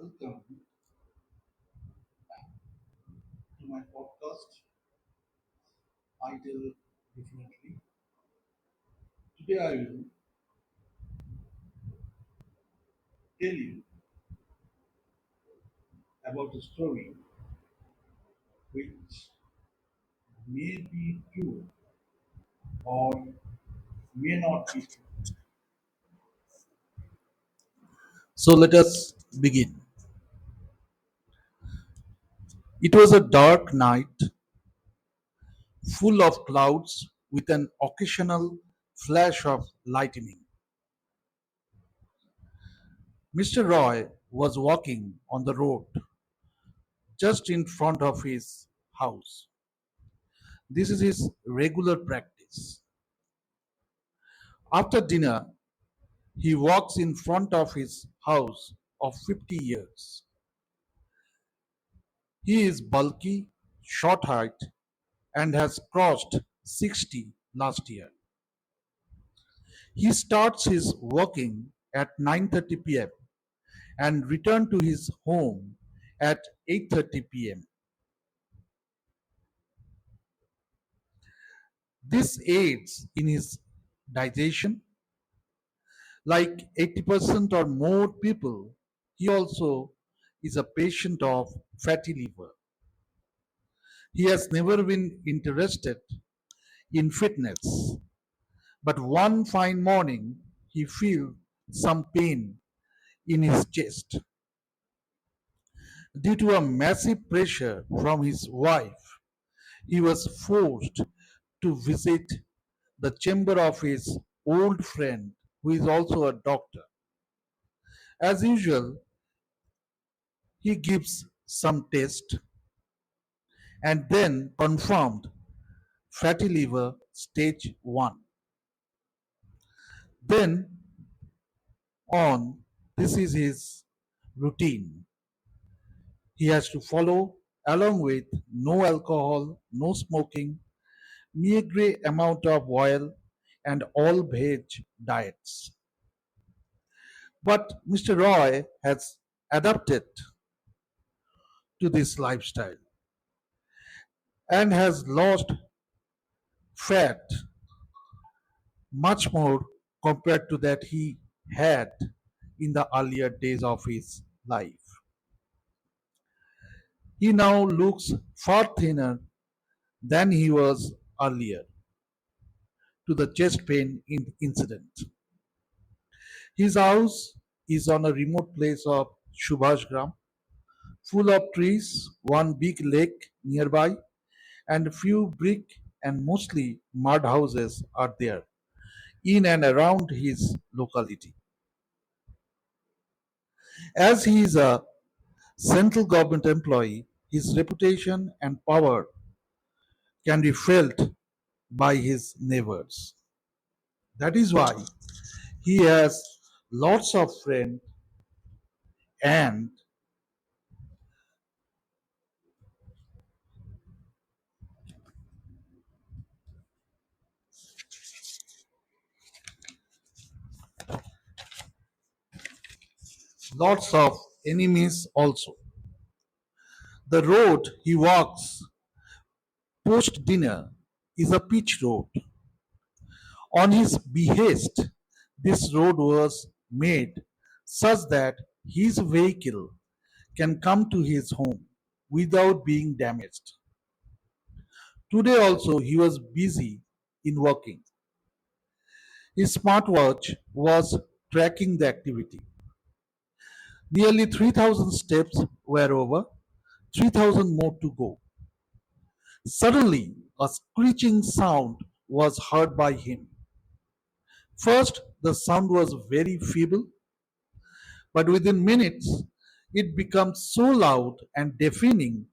Welcome to my podcast titled Definitely. Today I will tell you about a story which may be true or may not be true. So let us begin. It was a dark night full of clouds with an occasional flash of lightning. Mr. Roy was walking on the road just in front of his house. This is his regular practice. After dinner, he walks in front of his house of 50 years. He is bulky, short height, and has crossed 60 last year. He starts his walking at 9:30 p.m. and return to his home at 8:30 p.m. This aids in his digestion. Like 80% or more people, he also is a patient of fatty liver. He has never been interested in fitness, but one fine morning he feels some pain in his chest. Due to a massive pressure from his wife, he was forced to visit the chamber of his old friend, who is also a doctor. As usual, he gives some test and then confirmed fatty liver stage 1. Then on, this is his routine. He has to follow along with no alcohol, no smoking, meagre amount of oil, and all veg diets. But Mr. Roy has adapted to this lifestyle and has lost fat much more compared to that he had in the earlier days of his life. He now looks far thinner than he was earlier to the chest pain incident. His house is on a remote place of Shubhashgram, full of trees, one big lake nearby, and a few brick and mostly mud houses are there in and around his locality. As he is a central government employee, his reputation and power can be felt by his neighbors. That is why he has lots of friends and lots of enemies also. The road he walks post dinner is a pitch road. On his behest, this road was made such that his vehicle can come to his home without being damaged. Today also he was busy in working. His smartwatch was tracking the activity. Nearly 3,000 steps were over, 3,000 more to go. Suddenly, a screeching sound was heard by him. First, the sound was very feeble, but within minutes, it became so loud and deafening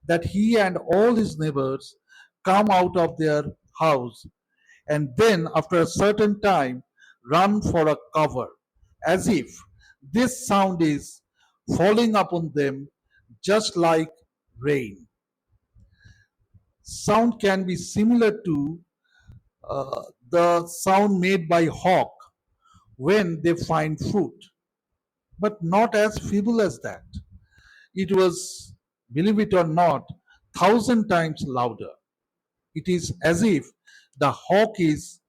that he and all his neighbors come out of their house and then, after a certain time, run for a cover, as if this sound is falling upon them just like rain. Sound can be similar to the sound made by hawk when they find food. but not as feeble as that. It was, believe it or not, thousand times louder. It is as if the hawk is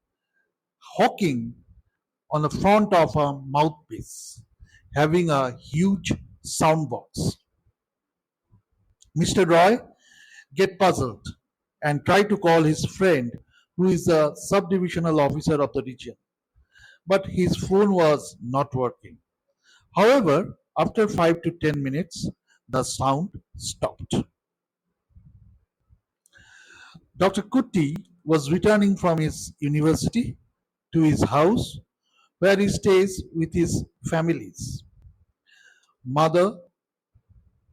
hawking on the front of a mouthpiece, having a huge sound box. Mr. Roy get puzzled and try to call his friend who is the subdivisional officer of the region, but his phone was not working. However, after 5 to 10 minutes, the sound stopped. Dr. Kutti was returning from his university to his house where he stays with his families mother,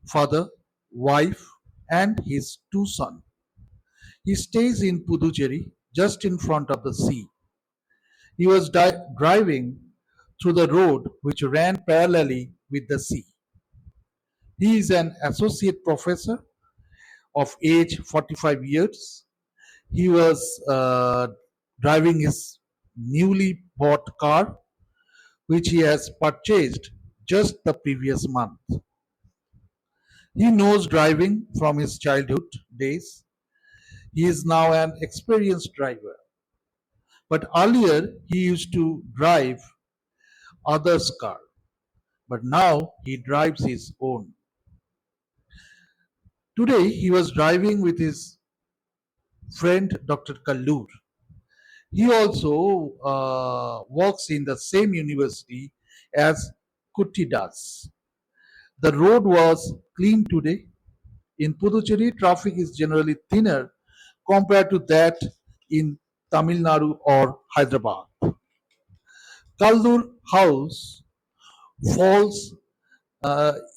father, wife, and his two sons. He stays in Puducherry, just in front of the sea. He was driving through the road which ran parallelly with the sea. He is an associate professor of age 45 years. He was driving his newly bought car, which he has purchased just the previous month. He knows driving from his childhood days. He is now an experienced driver. But earlier he used to drive others' car. But now he drives his own. Today he was driving with his friend Dr. Kallur. He also works in the same university as Kutti does. The road was clean today. In Puducherry, traffic is generally thinner compared to that in Tamil Nadu or Hyderabad. Kallur house falls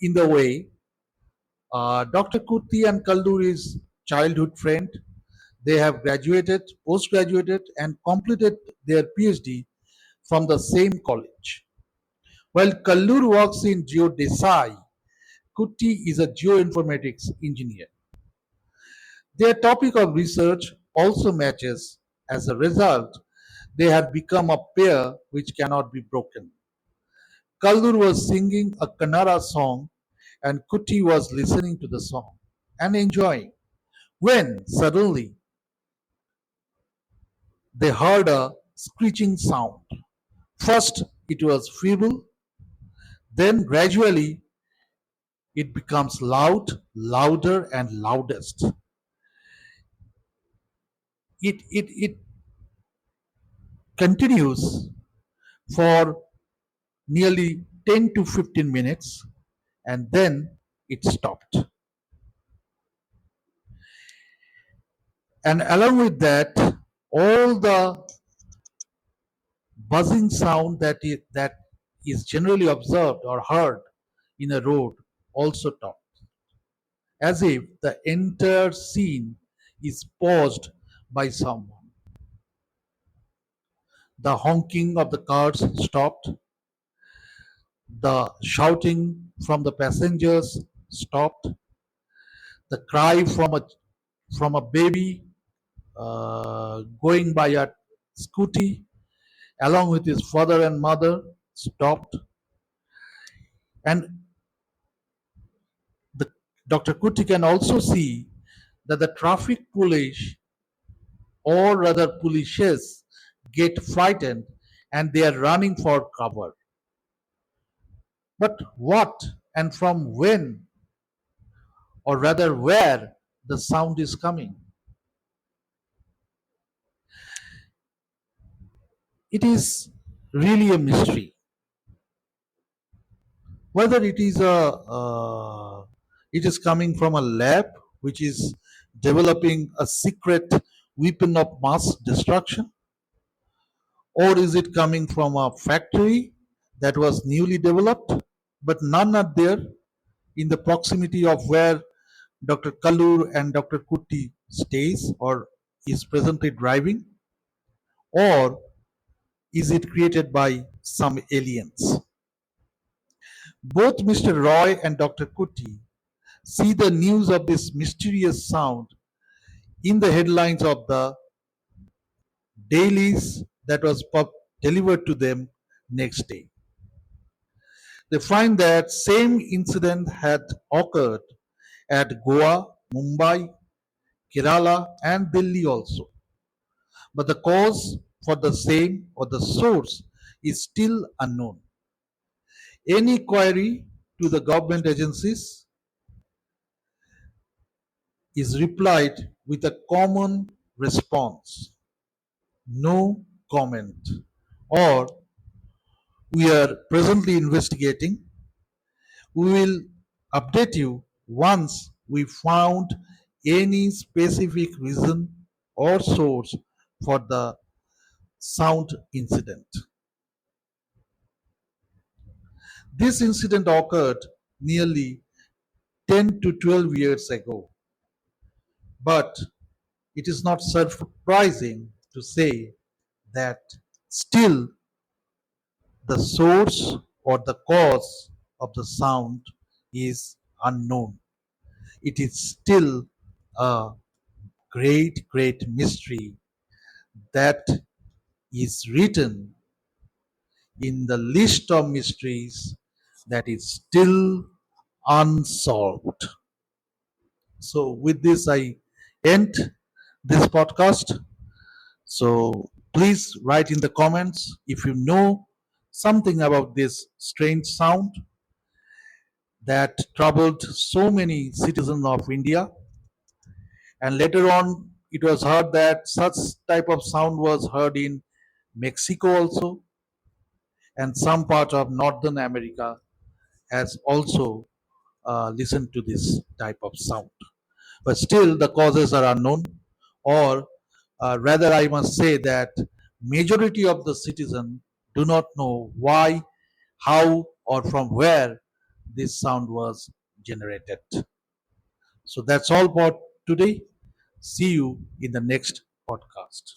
in the way. Dr. Kutti and Kallur is childhood friend. They have graduated, post-graduated, and completed their PhD from the same college. While Kallur works in geodesy, Kutti is a geoinformatics engineer. Their topic of research also matches. As a result, they have become a pair which cannot be broken. Kallur was singing a Kannada song and Kutti was listening to the song and enjoying. When suddenly they heard a screeching sound. First it was feeble, then gradually it becomes loud, louder, and loudest. It continues for nearly 10 to 15 minutes and then it stopped. And along with that, all the buzzing sound that is generally observed or heard in a road also stopped, as if the entire scene is paused by someone. The honking of the cars stopped, the shouting from the passengers stopped, the cry from a baby going by a scooty along with his father and mother stopped, and the, Dr. Kuti can also see that the traffic police, or rather polices, get frightened and they are running for cover. But what and from when, or rather where, the sound is coming? It is really a mystery. Whether it is coming from a lab which is developing a secret weapon of mass destruction, or is it coming from a factory that was newly developed, but none are there in the proximity of where Dr. Kallur and Dr. Kutti stays or is presently driving, or is it created by some aliens? Both Mr. Roy and Dr. Kutti see the news of this mysterious sound in the headlines of the dailies that was delivered to them next day. They find that same incident had occurred at Goa, Mumbai, Kerala, and Delhi also. But the cause for the same or the source is still unknown. Any query to the government agencies is replied with a common response: no comment, or we are presently investigating. We will update you once we found any specific reason or source for the sound incident. This incident occurred nearly 10 to 12 years ago, but it is not surprising to say that still the source or the cause of the sound is unknown. It is still a great mystery that is written in the list of mysteries that is still unsolved. So, with this, I end this podcast. So, please write in the comments if you know something about this strange sound that troubled so many citizens of India. And later on, it was heard that such type of sound was heard in Mexico also, and some part of Northern America has also listened to this type of sound. But still, the causes are unknown, or rather, I must say that majority of the citizen do not know why, how, or from where this sound was generated. So that's all for today. See you in the next podcast.